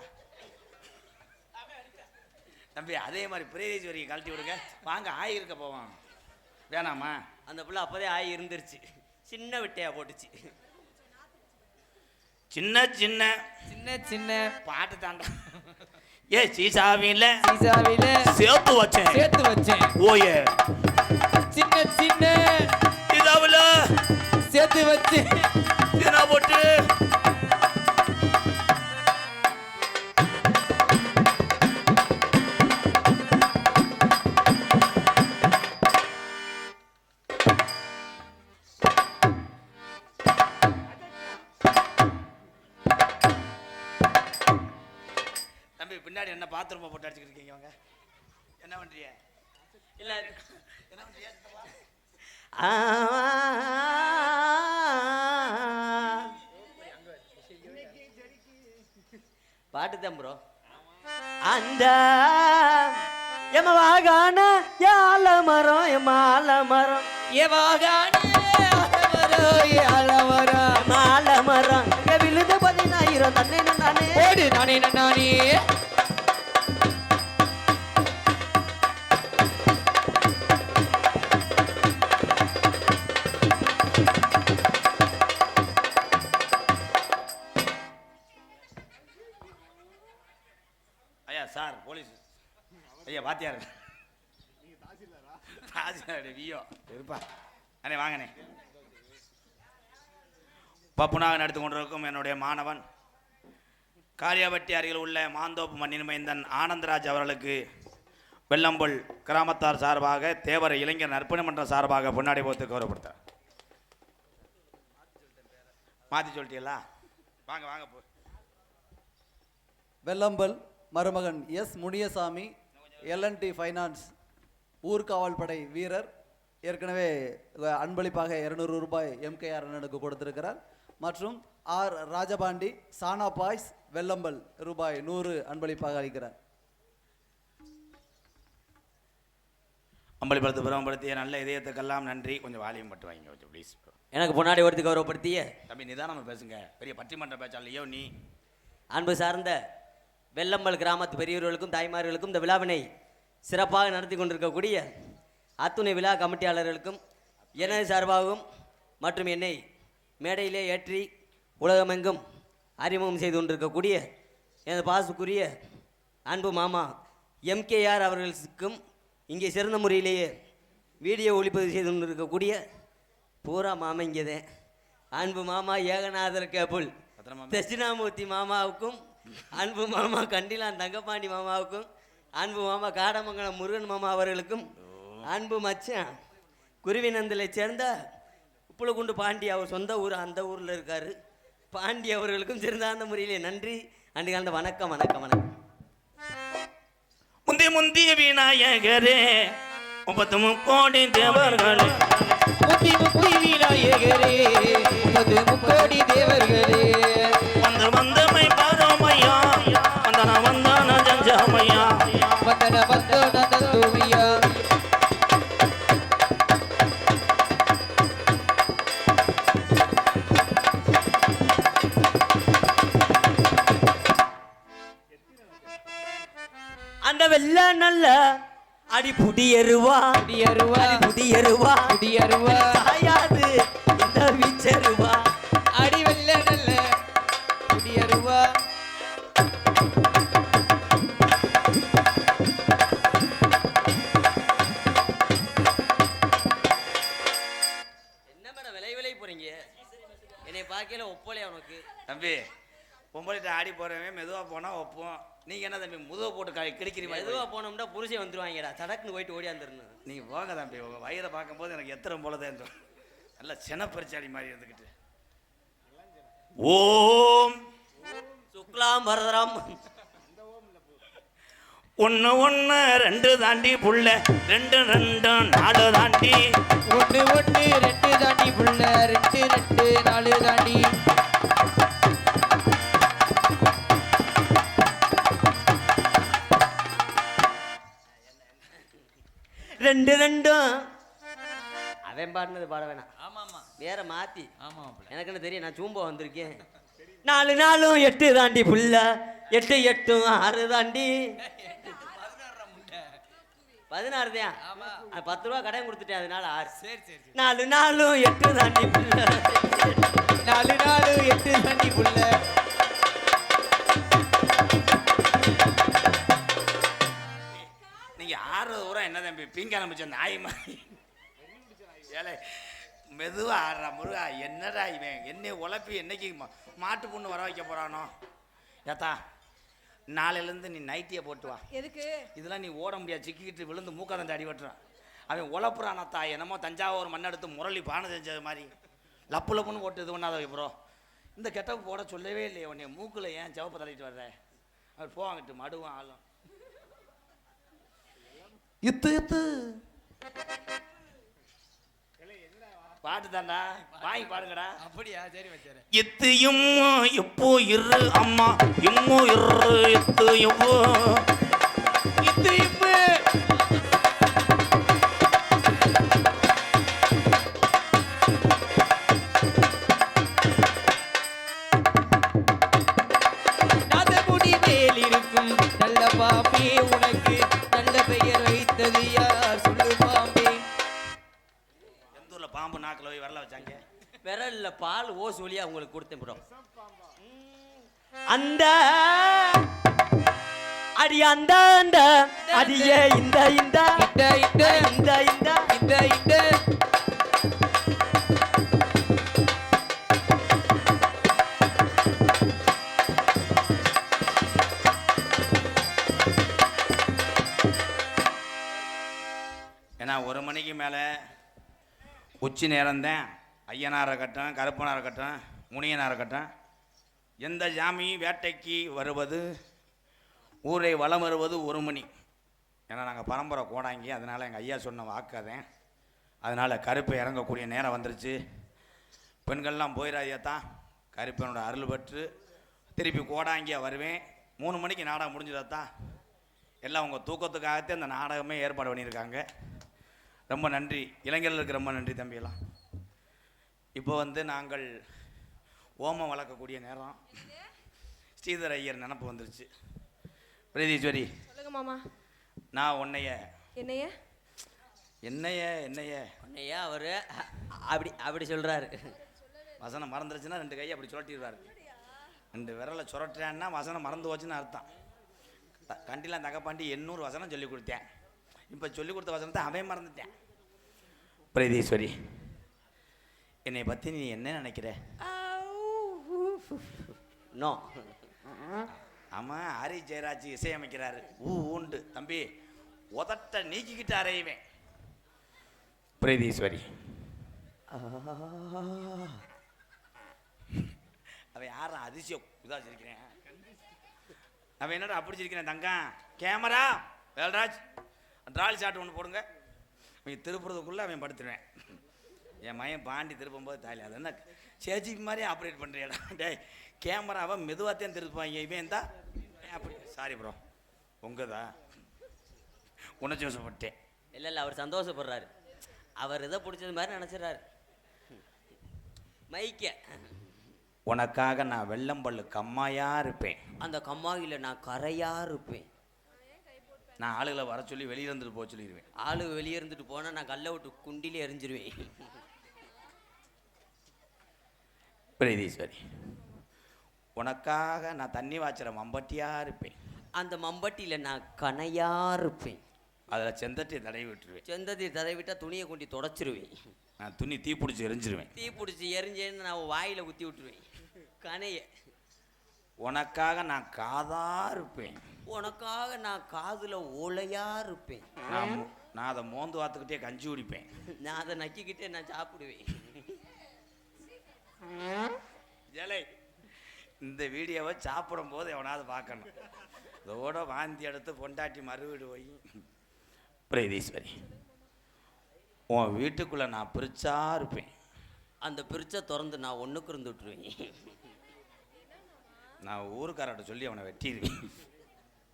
[SPEAKER 3] தம்பி அதே மாதிரி பிரேதேஜ் வரைக்கும் கழட்டி விடுங்க வாங்க ஆயிருக்க போவான் வேணாமா
[SPEAKER 2] அந்த புள்ள அப்போதே ஆகி இருந்துருச்சு, சின்ன விட்டையா போட்டுச்சு.
[SPEAKER 3] சின்ன சின்ன
[SPEAKER 5] சின்ன சின்ன
[SPEAKER 3] பாட்டு தாண்டா ஏ சீசாவில
[SPEAKER 5] சீசாவில
[SPEAKER 3] சேர்த்து வச்சேன் ஓயே
[SPEAKER 5] சின்ன சின்ன
[SPEAKER 3] சீசாவில
[SPEAKER 5] சேர்த்து வச்சேன்
[SPEAKER 3] சீனா போட்டு பின்னாடி என்ன பாத்ரூம் போட்டு அடிச்சுக்கிட்டு இருக்கீங்க அவங்க என்ன பண்றீங்க
[SPEAKER 2] இல்ல
[SPEAKER 3] என்ன பண்றீங்க
[SPEAKER 2] பாட்டு தான் ப்ரோ. அந்த எமவாகான ஆலமரம் எமாலமரம் ஆலமரம் விழுது 10000 தன்னே நானே
[SPEAKER 5] ஓடு நானே நானே
[SPEAKER 3] ஐயா சார் போலீஸ் ஐயா வாத்தியார் தாசில்தார் வியோ இருப்பா அண்ணே வாங்கண்ணே. பப்புனாக நடத்தி கொண்டிருக்கும் என்னுடைய மாணவன் காரியாபட்டி அருகில் உள்ள மாந்தோப்பு மண்ணின் மைந்தன் ஆனந்தராஜ் அவர்களுக்கு வெள்ளம்பல் கிராமத்தார் சார்பாக தேவர இளைஞர் நற்பணி மன்றம் சார்பாக பொன்னாடி போத்து கௌரவப்படுத்தார். மாற்றி சொல்லிட்டீங்களா? வாங்க வாங்க போ.
[SPEAKER 4] வெள்ளம்பல் மருமகன் எஸ் முனியசாமி எல்என்டி ஃபைனான்ஸ் ஊர்காவல் படை வீரர் ஏற்கனவே அன்பளிப்பாக 200 ரூபாய் எம்கேஆர் அண்ணனுக்கு கொடுத்திருக்கிறார். மற்றும் ஆர் ராஜபாண்டி சானா பாய்ஸ் வெள்ளம்பல் ரூபாய் 100 அன்பளிப்பாக அளிக்கிறார்.
[SPEAKER 3] அம்பளிப்படுத்த புறம்படுத்திய நல்ல இதயத்துக்கெல்லாம் நன்றி. கொஞ்சம் வால்யூம் மட்டும் வாங்க கொஞ்சம் ப்ளீஸ்.
[SPEAKER 2] எனக்கு பொன்னாடி ஒருத்தி கௌரவப்படுத்திய
[SPEAKER 3] தம்பி நிதானமாக பேசுங்க, பெரிய பட்டிமன்ற பேச்சாலையோ நீ.
[SPEAKER 2] அன்பு சார்ந்த வெள்ளம்பல் கிராமத்து பெரியவர்களுக்கும் தாய்மார்களுக்கும் இந்த விழாவினை சிறப்பாக நடத்தி கொண்டிருக்கக்கூடிய அத்துணை விழா கமிட்டியாளர்களுக்கும் எனது சார்பாகவும் மற்றும் என்னை மேடையிலே ஏற்றி உலகமெங்கும் அறிமுகம் செய்து கொண்டிருக்கக்கூடிய எனது பாசுக்குரிய அன்பு மாமா எம்கேஆர் அவர்களுக்கும் இங்கே சிறந்த முறையிலேயே வீடியோ ஒளிப்பதிவு செய்து கொண்டிருக்கக்கூடிய பூரா மாமா இங்கேதான் அன்பு மாமா ஏகநாதர் கேபுல் தட்சிணாமூர்த்தி மாமாவுக்கும் அன்பு மாமா கண்டிலான் தங்கப்பாண்டி மாமாவுக்கும் அன்பு மாமா காடமங்கலம் முருகன் மாமா அவர்களுக்கும் அன்பு மச்சான் குருவினந்திலை சேர்ந்த உப்புலகுண்டு பாண்டி அவர் சொந்த ஊர் அந்த ஊரில் இருக்கார் பாண்டி அவர்களுக்கும் சிறந்தாந்த முறையிலே நன்றி அன்று கலந்த வணக்கம் வணக்கம் வணக்கம்.
[SPEAKER 3] முந்திய விநாயகரே 33 கோடி தேவர்களே
[SPEAKER 5] முத்தி விநாயகரே 33 கோடி தேவர்களே
[SPEAKER 3] வந்தமை பாரோமையா வந்தான ஜஞ்சாமையா
[SPEAKER 5] வந்தன தத்துவியா
[SPEAKER 2] அந்த வெள்ள நல்ல அடி புடியருவா சாயாது இந்த வீச்சருவா
[SPEAKER 5] அடி வெள்ள நல்ல புடியருவா
[SPEAKER 2] என்ன மேடம் விலை போறீங்க என்னை பார்க்கல ஒப்பலையா உனக்கு?
[SPEAKER 3] தம்பி பொம்பளைட்ட ஆடி போறவன் மெதுவா போனா ஒப்போம். நீங்க என்ன தம்பி முதுவை போட்டு கிடிக்கிறீங்க?
[SPEAKER 2] மெதுவா போனோம்னா புருஷன் வந்துருவாங்கடா, தடக்குன்னு போயிட்டு ஓடியாந்துருணும்.
[SPEAKER 3] நீங்க போங்க தம்பி, உங்க வயிறை பார்க்கும்போது எனக்கு எத்தனை போலதான் நல்ல சினப்பரிச்சாடி மாதிரி இருந்துக்கிட்டு. ஓம்
[SPEAKER 2] சுக்லாம் பரதராம்
[SPEAKER 3] 1 1 2 தாண்டி புள்ள 2 2 4 தாண்டி
[SPEAKER 5] 1 1 2 தாண்டி புள்ள 2 2 4 தாண்டி
[SPEAKER 2] ரெண்டும் அவன் பாடினது பாட வேணாம்,
[SPEAKER 5] ஆமா ஆமா
[SPEAKER 2] வேற மாத்தி.
[SPEAKER 5] ஆமா
[SPEAKER 2] எனக்கு என்ன தெரியும், நான் சூம்ப வந்திருக்கேன். 4 நாளும் 8 தாண்டி புள்ள, 8 8 6 தாண்டி 16 தான்.
[SPEAKER 5] ஆமா
[SPEAKER 2] 10 ரூபா கடன் கொடுத்துட்டேன், அதனால 6.
[SPEAKER 5] சரி சரி
[SPEAKER 2] 4 நாளும் 8 தாண்டி புள்ள.
[SPEAKER 5] 4 நாள் 8 தண்ணி புள்ள.
[SPEAKER 3] நீங்க ஆடுறது பூரா என்ன தம்பி பீங்கான மிச்ச நாய் மாதிரி ஏலே மெதுவா ஆடுறா முருகா. என்னடா இவன் என்னை உழப்பி என்னைக்கு மாட்டு பொண்ணு வர வைக்க போறானோ. ஏத்தா நாளையிலேருந்து நீ நைட்டியை போட்டு வா.
[SPEAKER 1] எதுக்கு?
[SPEAKER 3] இதெல்லாம் நீ ஓட முடியாது, சிக்கிக்கிட்டு விழுந்து மூக்காதண்ட அடி வெட்டுறான். அவன் உழப்புறானத்தா, என்னமோ தஞ்சாவூர் மண் எடுத்து முரளி பானை செஞ்சது மாதிரி லப்பு லப்புன்னு போட்டு இது பண்ணாத ப்ரோ. இந்த கெட்டப்பு போட சொல்லவே இல்லையே உன்னை, மூக்கில் ஏன் சிவப்பு தள்ளிட்டு வர்ற? அவர் போவாங்கிட்டு மடுவான் ஆளும்.
[SPEAKER 4] இத்து இத்து
[SPEAKER 3] பாட்டு தாண்டா, வாங்கி பாருங்கடா.
[SPEAKER 5] அப்படியா? சரி வச்சாரு.
[SPEAKER 3] இத்து இம்மு இப்போ இரு அம்மா இம்மு இரு இத்து இம்மு இத்து இம்மு.
[SPEAKER 5] நாதமுடி மேல் இருக்கும் நல்ல பாம்பே, உனக்கு நல்ல பெயர் வைத்தது யார் சொல்லு பாம்பே.
[SPEAKER 3] எந்த ஊர்ல பாம்பு நாக்கில் போய் வரல வச்சாங்க?
[SPEAKER 2] விரல்ல பால் ஓசு வழியா உங்களுக்கு கொடுத்தேன் ப்ரோ. அந்த அடி அந்த அந்த அடியே இந்த இந்த
[SPEAKER 5] இந்த இந்த
[SPEAKER 2] இந்த இந்த
[SPEAKER 5] இந்த இந்த
[SPEAKER 3] ஏன்னா 1 மணிக்கு மேலே உச்சி நேரம்தான். ஐயனாரை கட்டும், கருப்பனாரை கட்டும், முனியனாரை கட்டும். எந்த ஜாமி வேட்டைக்கு வருவது, ஊரை வலம் வருவது 1 மணி. ஏன்னா நாங்கள் பரம்பரை கோடாங்கி, அதனால் எங்கள் ஐயா சொன்ன வாக்காதேன். அதனால் கருப்பை இறங்கக்கூடிய நேரம் வந்துருச்சு. பெண்கள்லாம் போயிடாதியத்தான், கருப்பனோட அருள் பெற்று திருப்பி கோடாங்கியாக வருவேன். 3 மணிக்கு நாடகம் முடிஞ்சிடத்தான். எல்லாம் உங்கள் தூக்கத்துக்காகத்தே அந்த நாடகமே ஏற்பாடு பண்ணியிருக்காங்க. ரொம்ப நன்றி, இளைஞர்களுக்கு ரொம்ப நன்றி தம்பியெல்லாம். இப்போ நாங்கள் ஓமம் வளர்க்கக்கூடிய நேரம். ஸ்ரீதர் ஐயர் நினப்பு வந்துருச்சு. பிரதீஸ்வரி
[SPEAKER 1] சொல்லுங்க மாமா.
[SPEAKER 3] நான் உன்னைய
[SPEAKER 1] என்னைய
[SPEAKER 3] என்னைய என்னைய
[SPEAKER 2] உன்னையா அவரு அப்படி அப்படி சொல்றாரு.
[SPEAKER 3] வசனம் மறந்துருச்சுன்னா 2 கையை அப்படி சுரட்டிடுவார். 2 விரலை சுரட்டுறேன்னா வசனம் மறந்து போச்சுன்னு அர்த்தம். கண்டிலாம் தகப்பாண்டி 800 வசனம் சொல்லி கொடுத்தேன். இப்போ சொல்லி கொடுத்த வசனத்தை அவன் மறந்துட்டேன். பிரதீஸ்வரி, என்னை பற்றி நீ என்ன நினைக்கிற?
[SPEAKER 2] நோ.
[SPEAKER 3] ஆமாம், ஹரி ஜெயராஜ் இசையமைக்கிறாரு. ஊண்டு தம்பி உதட்ட நீக்கிக்கிட்டு அறையுவேன். பிரதீஸ்வரி, அவன் யாரும் அதிசயம் இதாக சிரிக்கிறேன். அவன் என்னடா அப்படி சிரிக்கிறேன் தங்கம்? கேமரா வேல்ராஜ் ட்ராலி ஷாட் ஒன்று போடுங்க. அவன் திருப்புறதுக்குள்ளே அவன் படுத்துருவேன். என் மயன் பாண்டி திருப்பும்போது தாலி அது என்ன சேஜிபி மாதிரி ஆப்ரேட் பண்ணுறியடா. டே கேமராவை மெதுவாகத்தான் திருப்பாங்க. இவன் தான் அப்படி. சாரி ப்ரோ, உங்கதா உணர்ச்சி வசப்பட்டேன்.
[SPEAKER 2] இல்லை இல்லை, அவர் சந்தோஷப்படுறாரு. அவர் இதை பிடிச்சது மாதிரி நினச்சிடறாரு. மைக்க
[SPEAKER 3] உனக்காக நான் வெள்ளம்பல்லு கம்மாயாக இருப்பேன்.
[SPEAKER 2] அந்த கம்மாயில் நான் கரையாக இருப்பேன்.
[SPEAKER 3] நான் ஆளுகளை வர சொல்லி வெளியே இருந்துட்டு போக சொல்லிடுவேன்.
[SPEAKER 2] ஆளு வெளியே இருந்துட்டு போனால் நான் கல்லை விட்டு குண்டிலே எரிஞ்சிருவேன்.
[SPEAKER 3] பிரதீஸ்வரி, உனக்காக நான் தண்ணி வாய்ச்சிற மம்பட்டியாக இருப்பேன்.
[SPEAKER 2] அந்த மம்பட்டியில் நான் கனையாக இருப்பேன்.
[SPEAKER 3] அதில் செந்தட்டியை தடவி விட்டுருவேன்.
[SPEAKER 2] செந்ததி தடவிட்டா துணியை கொண்டு தொடச்சிருவேன்.
[SPEAKER 3] நான் துணி தீ பிடிச்சி எரிஞ்சிருவேன்.
[SPEAKER 2] தீ பிடிச்சி எரிஞ்சேன்னு நான் வாயில் குத்தி விட்டுருவேன் கனைய.
[SPEAKER 3] உனக்காக நான் காதா இருப்பேன்.
[SPEAKER 2] உனக்காக நான் காதில் ஓலையாக இருப்பேன்.
[SPEAKER 3] நான் அதை மோந்து வாத்துக்கிட்டே கஞ்சி குடிப்பேன்.
[SPEAKER 2] நான் அதை நக்கிக்கிட்டே நான் சாப்பிடுவேன்.
[SPEAKER 3] ஜலை, இந்த வீடியோவை சாப்பிடும் போது எவனாவது பார்க்கணும். இதோட வாந்தி எடுத்து பொண்டாட்டி மறுவீடு போய். பிரதீஸ்வரி, உன் வீட்டுக்குள்ளே நான் பிரிச்சா இருப்பேன்.
[SPEAKER 2] அந்த பிரிச்சை திறந்து நான் ஒன்றுக்கு இருந்து விட்டுருவேன்.
[SPEAKER 3] நான் ஊருக்காரட்ட சொல்லி அவனை வெட்டிடுவேன்.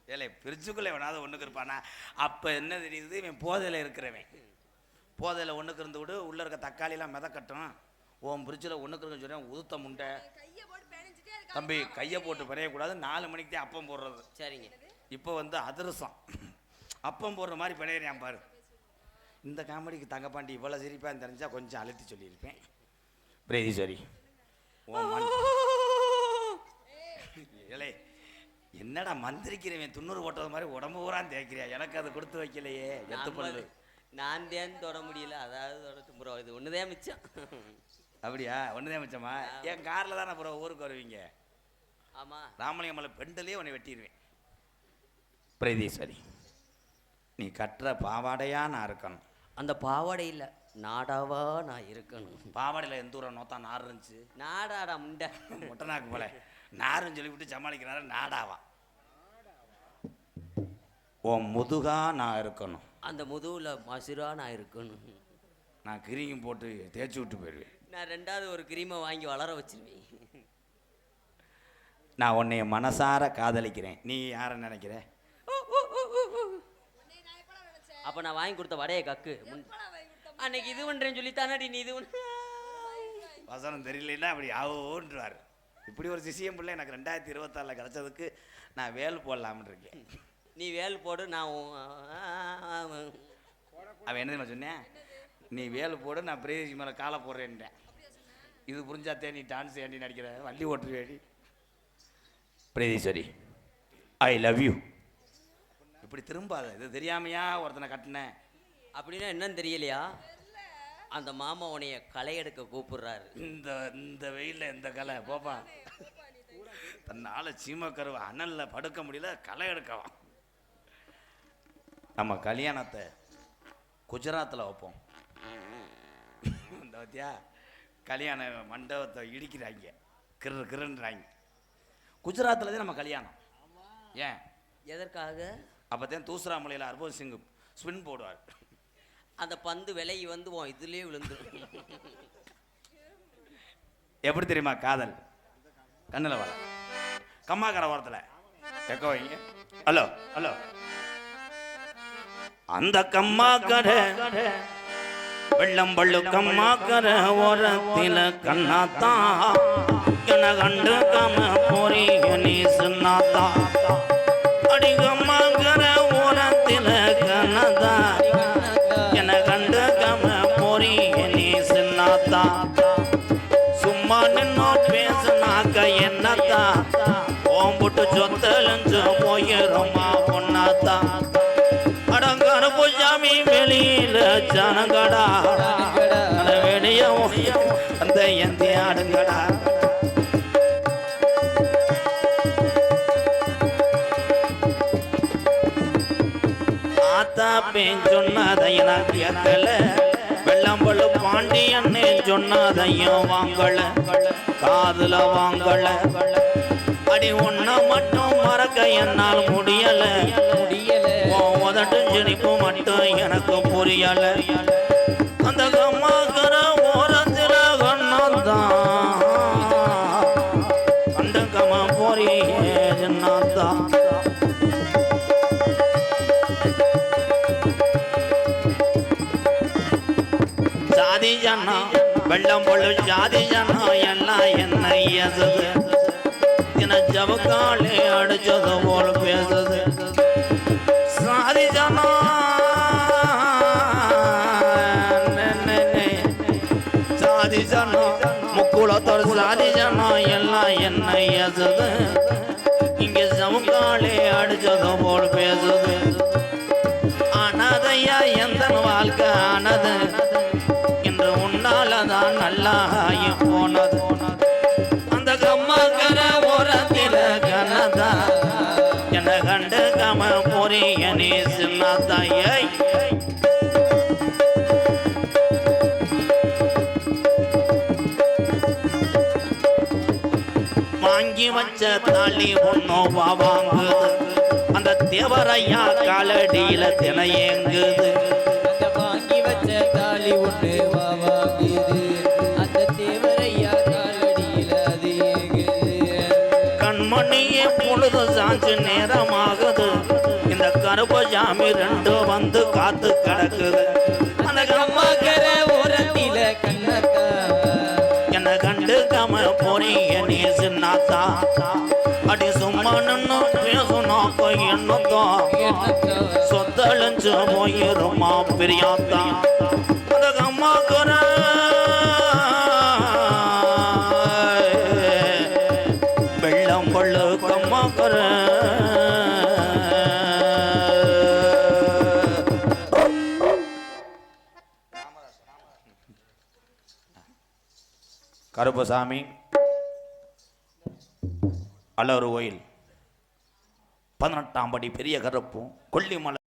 [SPEAKER 3] ஏலே பிரிச்சுக்குள்ளே எவனாவது ஒன்றுக்கு இருப்பானா? அப்போ என்ன தெரியுது, இவன் போதையில் இருக்கிறவன். போதையில் ஒன்றுக்கு இருந்து விடு, உள்ளே இருக்க தக்காளிலாம் மிதக்கட்டும். உன் பிரிட்ஜில் ஒன்றுக்கு இருக்குன்னு சொன்னேன், உதுத்த முண்டை. தம்பி கையை போட்டு பிணையக்கூடாது, 4 மணிக்கு தான் அப்பம் போடுறது.
[SPEAKER 5] சரிங்க.
[SPEAKER 3] இப்போ வந்து அதிரசம் அப்பம் போடுற மாதிரி பிணையிறேன் பாரு. இந்த காமெடிக்கு தங்கப்பாண்டி இவ்வளோ சிரிப்பாக தெரிஞ்சா கொஞ்சம் அழுத்தி சொல்லியிருப்பேன். பிரேதி சரி இலே என்னடா மந்திரிக்கிறவன் துண்ணூறு ஓட்டுறது மாதிரி உடம்பு ஊரான் தேய்க்கிறியா? எனக்கு அது கொடுத்து வைக்கலையே. எத்து பண்ணு.
[SPEAKER 5] நான் தேன் தொட முடியல, அதாவது தொடட்டும் ப்ரோ. இது ஒண்ணுதான் மிச்சம்.
[SPEAKER 3] அப்படியா? ஒண்ணுதான் மிச்சமா? என் காரில் தானே ப்ரோ ஊருக்கு வருவீங்க.
[SPEAKER 5] ஆமா,
[SPEAKER 3] ராமலிங்கம் மலை பெண்டலே உன்னை வெட்டிடுவேன். பிரதீஸ்வரி, நீ கட்டுற பாவாடையா நான் இருக்கணும்.
[SPEAKER 5] அந்த பாவாடை இல்ல, நாடாவா நான் இருக்கணும்.
[SPEAKER 3] பாவாடையில் எந்த ஊரை நோத்தா நார் இருந்துச்சு?
[SPEAKER 5] நாடாடா முண்டை
[SPEAKER 3] மொட்டனாக்கு போல நாருன்னு சொல்லிவிட்டு சமாளிக்கிறாரு. நாடாவா? உன் முதுகா நான் இருக்கணும்.
[SPEAKER 5] அந்த முதுகுல மசுரா நான் இருக்கணும்.
[SPEAKER 3] நான் கிரீம் போட்டு தேய்ச்சி விட்டு போயிடுவேன்.
[SPEAKER 5] நான் 2வது ஒரு கிரீமை வாங்கி வளர வச்சிருவேன்.
[SPEAKER 3] நான் உன்னைய மனசார காதலிக்கிறேன். நீ யாரை நினைக்கிற?
[SPEAKER 5] அப்ப நான் வாங்கி கொடுத்த வடையை கக்கு. அன்னைக்கு இது பண்றேன்னு சொல்லி தானடி நீ இது
[SPEAKER 3] வசனம் தெரியலன்னா அப்படி ஆவோன்றார். இப்படி ஒரு சிசியம் பிள்ளை எனக்கு 2024 கிடைச்சதுக்கு நான் வேல் போடலாம்னு இருக்கேன்.
[SPEAKER 5] நீ வேல் போடு, நான்
[SPEAKER 3] அவன் என்ன தெரியுமா சொன்னேன்? நீ வேல் போடு, நான் பிரேசி மேலே காலை போடுறேன்ட்டேன். இது புரிஞ்சாத்தே நீ டான்ஸ் ஏண்டி நடிக்கிற, வண்டி ஓட்டுருவேடி. பிரேதீஸ்வரி, ஐ லவ் யூ. இப்படி திரும்பாத. இது தெரியாமையா ஒருத்தனை கட்டினேன்
[SPEAKER 5] அப்படின்னா என்னன்னு தெரியலையா? அந்த மாமா உனைய களை எடுக்க கூப்பிடுறாரு.
[SPEAKER 3] இந்த வெயிலில் இந்த களை போப்பா. தன்னால சீமக்கருவ அனல்ல படுக்க முடியல, களை எடுக்கவா. நம்ம கல்யாணத்தை குஜராத்தில் வைப்போம். இந்த பத்தியா கல்யாண மண்டபத்தை இடிக்கிறாங்க, கிருன்றாங்க. குஜராத்தில் தான் நம்ம கல்யாணம். ஏன்?
[SPEAKER 5] எதற்காக?
[SPEAKER 3] அப்போதான் தூசரா மலையில் ஹர்பஜன் சிங் ஸ்பின் போடுவார்.
[SPEAKER 5] அந்த பந்து விலகி வந்து இதுலயே விழுந்துடும்.
[SPEAKER 3] எப்படி தெரியுமா காதல்? கண்ணில் வர கம்மாக்கரை ஓரத்தில் கேட்க வைங்க. ஹலோ ஹலோ, அந்த கம்மாக்கரை வெள்ளம் பள்ளு கம்மாக்கரை ஓரத்தில் கண்ணாத்தான் என கண்டு கம போரி நீ சொன்னாத்தா. அடி கம்மாக்கரை ஓரத்தில் கண்ணதா என கண்டு கம போரி நீ சொன்னாத்தா. சும்மா நின்னோ பேசுனாக்க என்னத்தா, ஓம்புட்டு சொத்தலஞ்சு போயிருமா பொண்ணாத்தா. அடங்கான பூஜாமி வெளியில ஜனங்கடா, வெளிய அந்த எந்த ஆடுங்கடா. ஆத்தா பேன் சொன்னதைய நான் கேட்கல, வெள்ளம்பள்ளு பாண்டியன்னே சொன்னதையும் வாங்கல, காதுல வாங்கல. அடி ஒன்ன மட்டும் மறக்க என்னால் முடியல, உதட்டு ஜனிப்பு மட்டும் எனக்கு புரியல. அந்த கம்மாக்கர ஓரத்தில கண்ணாத்தான் கண்டு கம போறியேன்னாத்தான். ஜாதி ஜன்னா வெள்ளம் பொழு ஜாதி ஜன்னா எல்லாம் என்ன ஏசுது, தின ஜவக்காலே அடிச்சது போல பேசுது. சாதி ஜனா சாதி ஜனா முக்குளத்தோட சாதி ஜனா எல்லாம் என்ன ஏசுது, இங்க ஜவக்காலே அடிச்சது போல பேசுது. அனாதையா எந்த வாழ்க்கை ஆனது, இன்று உன்னாலதான் நல்லா போனது. அந்த கம்மாக்கர ஓரத்தில கனதா என கண்டு கம பொரிய நீ சின்னதாயை. வாங்கி வச்ச தாலி ஒன்னோவா வாங்குது, அந்த தேவரையா காலடியில தினையேங்குது.
[SPEAKER 5] வாங்கி வச்ச தாலி ஒன்று வாங்குது, அந்த தேவரையா காலடியில அது
[SPEAKER 3] கண்மணியே பொழுது சாஞ்சு நேரமாகுது, இந்த கருப்பசாமி 2 வந்து காத்து கிடக்குது. அந்த கம்மா அடி சும்மா நின்னு பேசுனாக்க என்னத்தான் சொத்தழிஞ்சு போயிருமா பெரியாத்தான் அதுக்கு அம்மாக்குற வெள்ளம் பள்ளு கம்மாக்குற கருப்பசாமி அலறு கோயில் 18ஆம் படி பெரிய கருப்பும் கொல்லிமலை